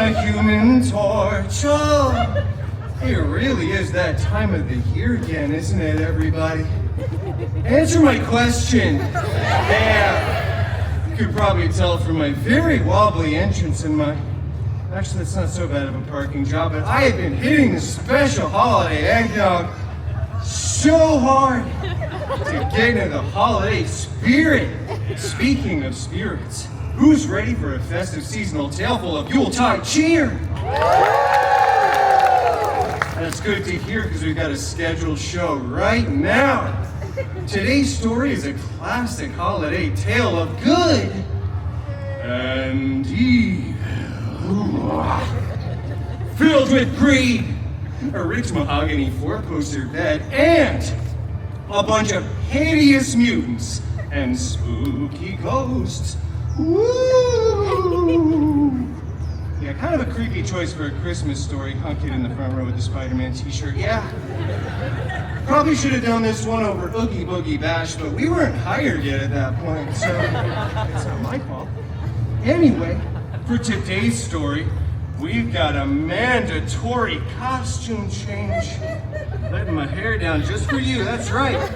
a human torch. Oh, it really is that time of the year again, isn't it, everybody? Answer my question. Yeah, you could probably tell from my very wobbly entrance and my... Actually, that's not so bad of a parking job, but I have been hitting the special holiday eggnog so hard to get into the holiday spirit. Speaking of spirits, who's ready for a festive seasonal tale full of Yuletide cheer? That's good to hear because we've got a scheduled show right now. Today's story is a classic holiday tale of good and evil. Filled with greed, a rich mahogany four-poster bed, and a bunch of hideous mutants and spooky ghosts. Woo! Yeah, kind of a creepy choice for a Christmas story. Huh, kid in the front row with the Spider-Man t-shirt. Yeah. Probably should have done this one over Oogie Boogie Bash, but we weren't hired yet at that point, so it's not my fault. Anyway, for today's story, we've got a mandatory costume change. Letting my hair down just for you, that's right.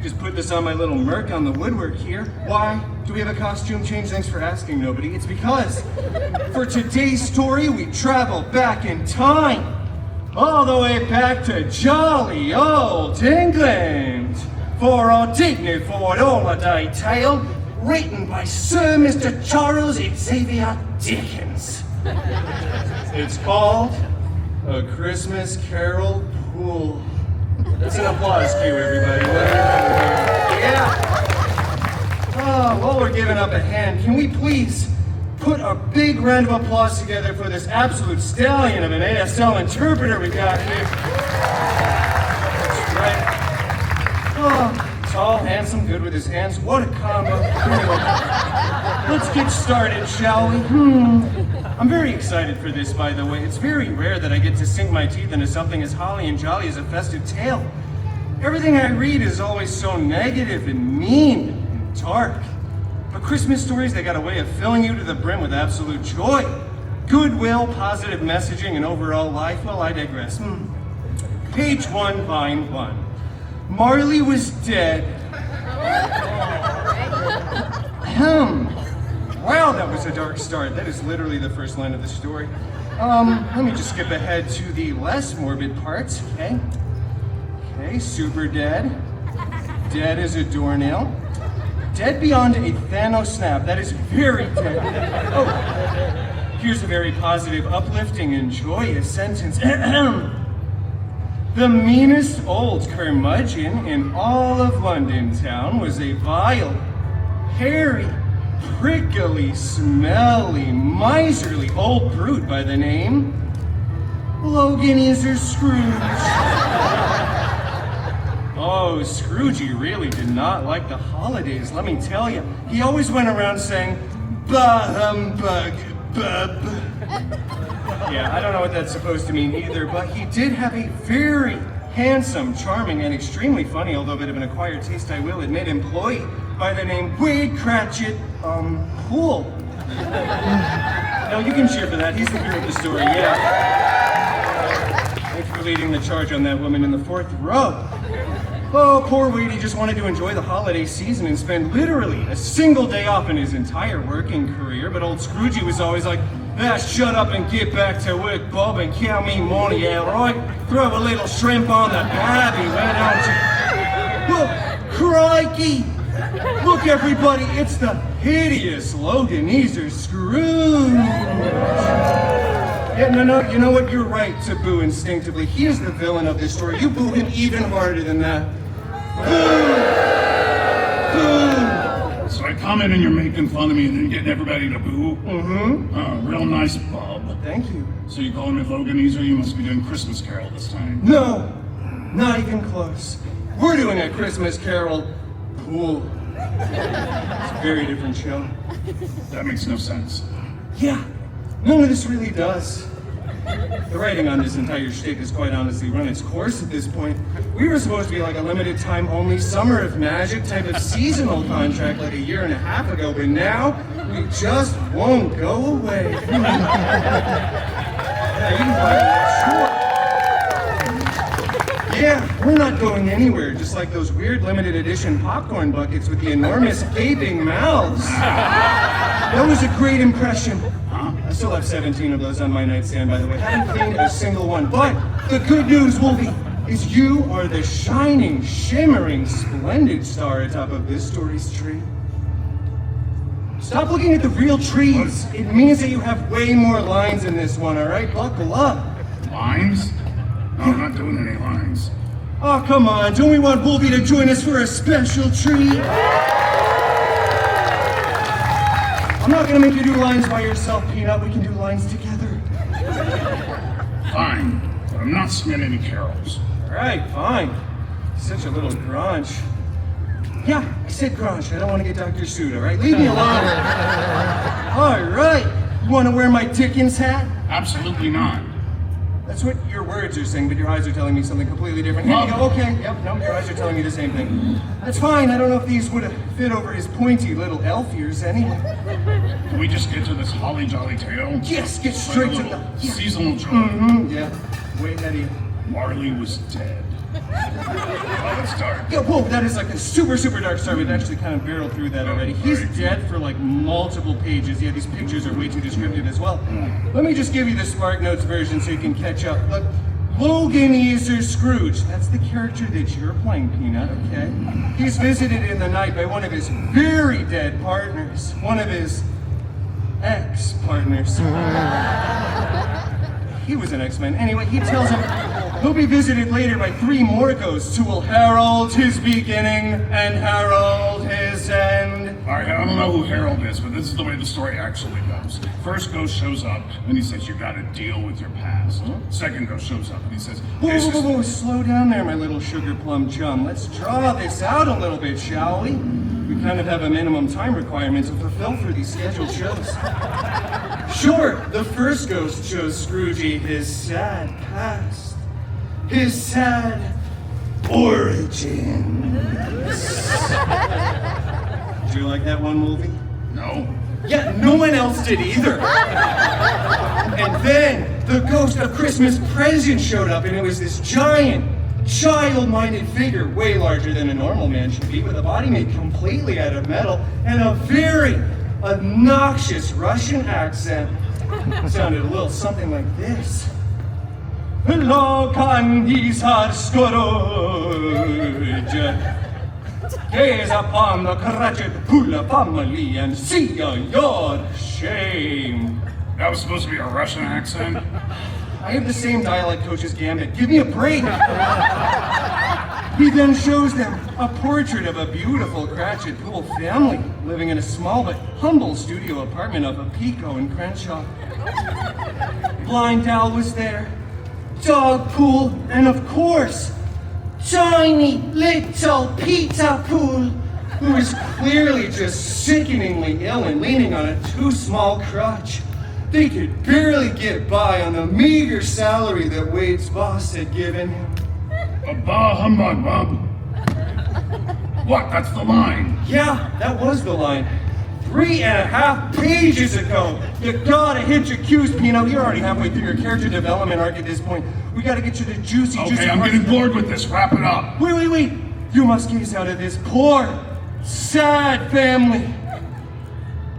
Just put this on my little Merc on the woodwork here. Why do we have a costume change? Thanks for asking, nobody. It's because for today's story, we travel back in time. All the way back to jolly old England for our dignified holiday tale written by Sir Mr. Charles Xavier Dickens. It's called A Christmas Carol Pool. That's an applause cue, everybody. Yeah. While we're giving up a hand, can we please put a big round of applause together for this absolute stallion of an ASL interpreter we got here. That's right. Oh, tall, handsome, good with his hands. What a combo. Let's get started, shall we? I'm very excited for this, by the way. It's very rare that I get to sink my teeth into something as holly and jolly as a festive tale. Everything I read is always so negative and mean and dark. But Christmas stories, they got a way of filling you to the brim with absolute joy, goodwill, positive messaging, and overall life. Well, I digress. Page 1, line 1. Marley was dead. Wow, that was a dark start. That is literally the first line of the story. Let me just skip ahead to the less morbid parts, okay? Okay, super dead. Dead as a doornail. Dead beyond a Thanos snap. That is very dead. Oh, here's a very positive, uplifting, and joyous sentence. The meanest old curmudgeon in all of London town was a vile, hairy, prickly, smelly, miserly old brute by the name Logan Easer Scrooge. Oh, Scroogey really did not like the holidays, let me tell you. He always went around saying, bah humbug, bub. Yeah, I don't know what that's supposed to mean either, but he did have a very handsome, charming, and extremely funny, although a bit of an acquired taste, I will admit, employee by the name Wade Cratchit, Pool. No, you can cheer for that. He's the hero of the story, yeah. Thanks for leading the charge on that woman in the fourth row. Oh, poor Wade, he just wanted to enjoy the holiday season and spend literally a single day off in his entire working career, but old Scroogey was always like, shut up and get back to work, Bob, and count me money out, right? Throw a little shrimp on the barbie, why don't you? Look, crikey! Look, everybody, it's the hideous Logan Easer Scrooge! Yeah, no, you know what? You're right to boo instinctively. He is the villain of this story. You boo him even harder than that. Boo! Boo! So I come in and you're making fun of me and then getting everybody to boo? Mm-hmm. Real nice, Bob. Thank you. So you calling me Logan Easer? You must be doing Christmas Carol this time. No, not even close. We're doing a Christmas Carol Pool. It's a very different show. That makes no sense. Yeah, none of this really does. The writing on this entire shtick has quite honestly run its course at this point. We were supposed to be like a limited time only Summer of Magic type of seasonal contract like a year and a half ago, but now we just won't go away. Yeah, you can find that, sure. Yeah, we're not going anywhere, just like those weird limited edition popcorn buckets with the enormous gaping mouths. That was a great impression. I still have 17 of those on my nightstand, by the way. Haven't cleaned a single one. But the good news, Wolfie, is you are the shining, shimmering, splendid star atop of this story's tree. Stop looking at the real trees. It means that you have way more lines in this one, all right? Buckle up. Lines? No, I'm not doing any lines. Oh, come on. Don't we want Wolfie to join us for a special treat? I'm not gonna make you do lines by yourself, Peanut. We can do lines together. Fine, but I'm not singing any carols. All right, fine. Such a little grunge. Yeah, I said grunge. I don't want to get Dr. Seuss, all right? Leave me alone. All right. You want to wear my Dickens hat? Absolutely not. That's what your words are saying, but your eyes are telling me something completely different. Here you go. Okay. Yep. No, your eyes are telling me the same thing. That's fine. I don't know if these would have fit over his pointy little elf ears anyway. Can we just get to this holly jolly tale? Yes, get straight to the seasonal joy. Yeah. Way ahead of you. Marley was dead. Oh, it's dark. Yeah, whoa, that is like a super, super dark story. We've actually kind of barreled through that already. He's dead for like multiple pages. Yeah, these pictures are way too descriptive as well. Let me just give you the Spark Notes version so you can catch up. Look, Logan Easer Scrooge. That's the character that you're playing, Peanut, okay? He's visited in the night by one of his very dead partners. One of his ex-partners. He was an X-Men. Anyway, he tells him he'll be visited later by 3 more ghosts who will herald his beginning and herald his end. All right, I don't know who Harold is, but this is the way the story actually goes. First ghost shows up, and he says, you gotta deal with your past. Second ghost shows up, and he says, Whoa, slow down there, my little sugar plum chum. Let's draw this out a little bit, shall we? We kind of have a minimum time requirement to fulfill for these scheduled shows. Sure, the first ghost shows Scroogey his sad past. His sad origins. Do you like that one, Wolfie? no. Yeah, no one else did either. And then the ghost of Christmas present showed up, and it was this giant, child-minded figure, way larger than a normal man should be, with a body made completely out of metal and a very obnoxious Russian accent. Sounded a little something like this. Lokan Isar Scourge. Gaze upon the Cratchit Pula family and see your shame. That was supposed to be a Russian accent? I have the same dialect coach as Gambit. Give me a break. He then shows them a portrait of a beautiful Cratchit Pool family living in a small but humble studio apartment of a Pico in Crenshaw. Blind Al was there, Dog Pool, and of course, tiny little Peter Pool, who is clearly just sickeningly ill and leaning on a too small crutch. They could barely get by on the meager salary that Wade's boss had given him. A bah humbug, bub. What? That's the line. Yeah, that was the line. 3.5 pages ago. You gotta hit your cues, Pino. You're already halfway through your character development arc at this point. We gotta get you the juicy, Okay, I'm getting bored with this. Wrap it up. Wait. You must gaze out at this poor, sad family.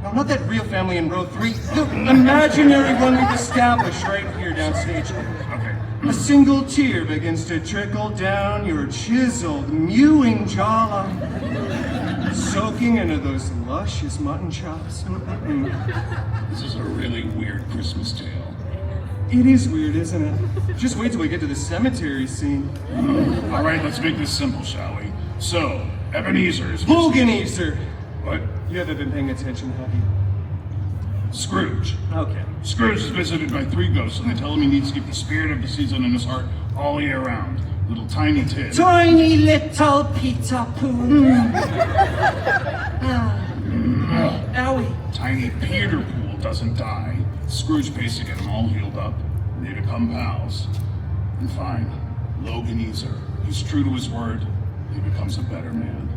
No, not that real family in row 3. The imaginary one we've established right here downstage. Okay. A single tear begins to trickle down your chiseled, mewing jawline, soaking into those luscious mutton chops. This is a really weird Christmas tale. It is weird, isn't it? Just wait till we get to the cemetery scene. All right, let's make this simple, shall we? So, Ebenezer's... Logan Easer! What? You haven't been paying attention, have you? Scrooge. Okay. Scrooge is visited by 3 ghosts, and they tell him he needs to keep the spirit of the season in his heart all year round. Little tiny Tim. Tiny little Peter Pool. Owie. Tiny Peter Pool doesn't die. Scrooge pays to get him all healed up. They become pals. And fine, Logan Easer, he's true to his word. He becomes a better man.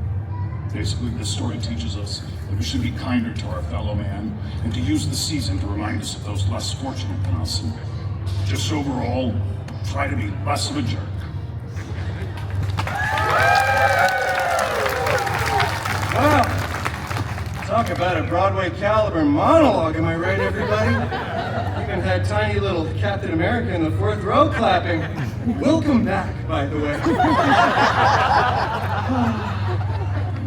Basically, this story teaches us that we should be kinder to our fellow man and to use the season to remind us of those less fortunate than us. And just overall, try to be less of a jerk. Wow. Talk about a Broadway caliber monologue, am I right, everybody? Even had tiny little Captain America in the fourth row clapping. Welcome back, by the way.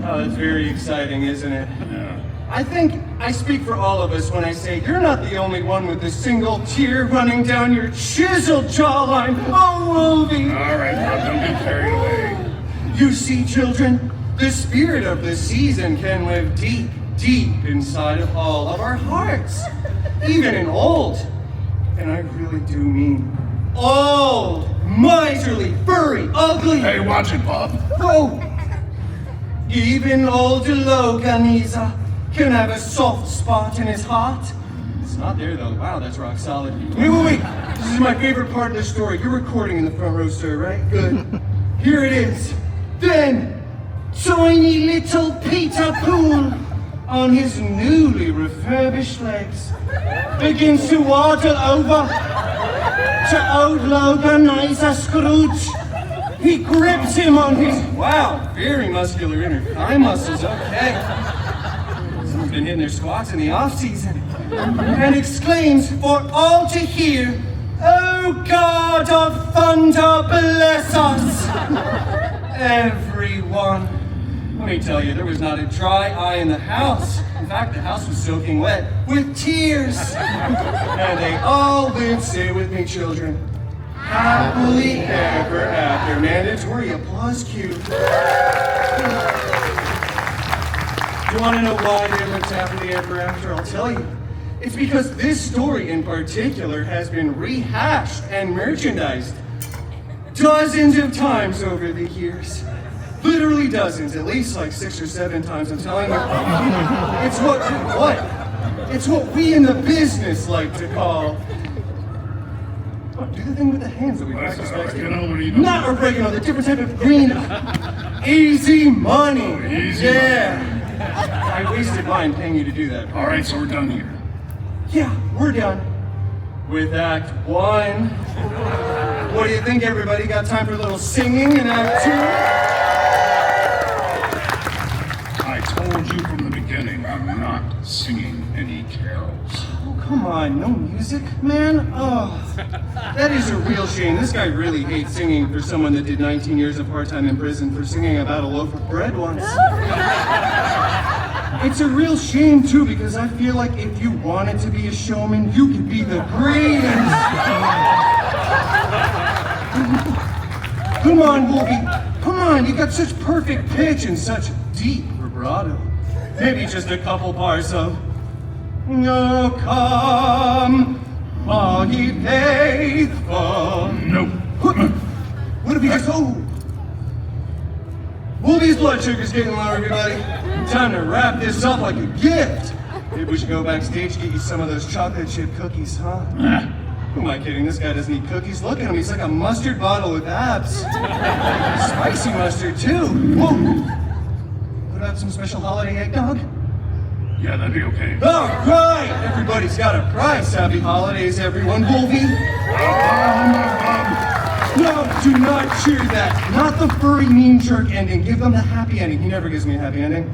Oh, that's very exciting, isn't it? Yeah. I think I speak for all of us when I say you're not the only one with a single tear running down your chiseled jawline. Oh, Wolvie! All right, now don't get carried away. You see, children, the spirit of the season can live deep, deep inside of all of our hearts. Even in old, and I really do mean old, miserly, furry, ugly. Hey, watch it, Bob. Oh, even old Loganiza can have a soft spot in his heart. It's not there though. Wow, that's rock solid. Wait. This is my favorite part of the story. You're recording in the front row, sir, right? Good. Here it is. Then, tiny little Peter Pool, on his newly refurbished legs, begins to waddle over to old Loganiza Scrooge. He grips him on his, wow, very muscular inner thigh muscles, okay. Someone's been hitting their squats in the off-season. And exclaims for all to hear, "Oh God of thunder, bless us!" Everyone. Let me tell you, there was not a dry eye in the house. In fact, the house was soaking wet with tears. And they all lived, say it with me, children, happily ever after. Mandatory applause cue. You want to know why they lived happily ever after? I'll tell you. It's because this story in particular has been rehashed and merchandised dozens of times over the years. Literally dozens, at least like 6 or 7 times, I'm telling you. It's It's what we in the business like to call. Oh, do the thing with the hands that we practice backstage. Not oregano, the different type of green. Easy money. Easy yeah. I wasted mine paying you to do that. All right, so we're done here. Yeah, we're done with Act 1. What do you think, everybody? Got time for a little singing in Act 2? I told you from the beginning, I'm not singing any carols. Oh, come on, no music, man? Oh, that is a real shame. This guy really hates singing for someone that did 19 years of part-time in prison for singing about a loaf of bread once. It's a real shame, too, because I feel like if you wanted to be a showman, you could be the greatest. Come on, Wolfie. Come on, you got such perfect pitch and such deep vibrato. Maybe just a couple bars of "Oh, come, all ye faithful." Nope. What if he just, oh. Wolfie's blood sugar's getting low, everybody. Time to wrap this up like a gift. Maybe we should go backstage, get you some of those chocolate chip cookies, huh? Who am I kidding? This guy doesn't eat cookies. Look at him, he's like a mustard bottle with abs. Spicy mustard, too. Whoa. Put out some special holiday eggnog? Yeah, that'd be okay. All right! Everybody's got a price. Happy holidays, everyone. Wolfie? No, do not cheer that. Not the furry mean jerk ending. Give them the happy ending. He never gives me a happy ending.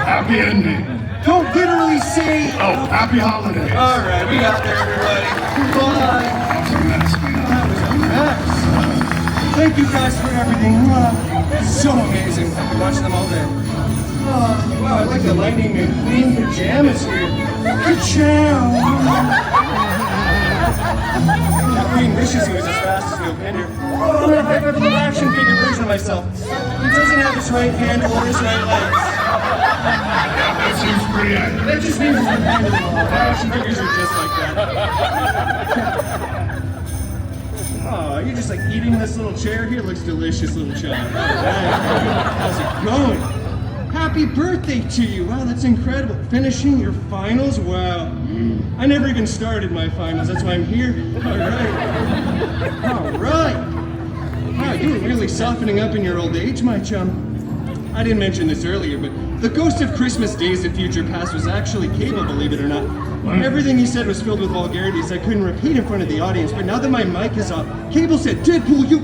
Happy ending. Don't literally say... Oh, happy holidays. All right, we got there, everybody. Bye. That was a mess, man. That was a mess. Thank you guys for everything. So amazing. I've been watching them all day. Oh, wow, I like the lightning McQueen pajamas here. Ka-chow! McQueen wishes he was as fast as Neil Pender. Oh, my favorite little action figure version of myself. He doesn't have his right hand or his right legs. That seems pretty accurate. That just means he's a kind of action figures are just like that. Oh, you're just like eating this little chair here. Looks delicious, little child. How's it going? Happy birthday to you. Wow, that's incredible. Finishing your finals? Wow. I never even started my finals. That's why I'm here. All right. All right. Wow, you were really softening up in your old age, my chum. I didn't mention this earlier, but the ghost of Christmas Days in Future Past was actually Cable, believe it or not. Everything he said was filled with vulgarities I couldn't repeat in front of the audience, but now that my mic is off, Cable said, Deadpool, you...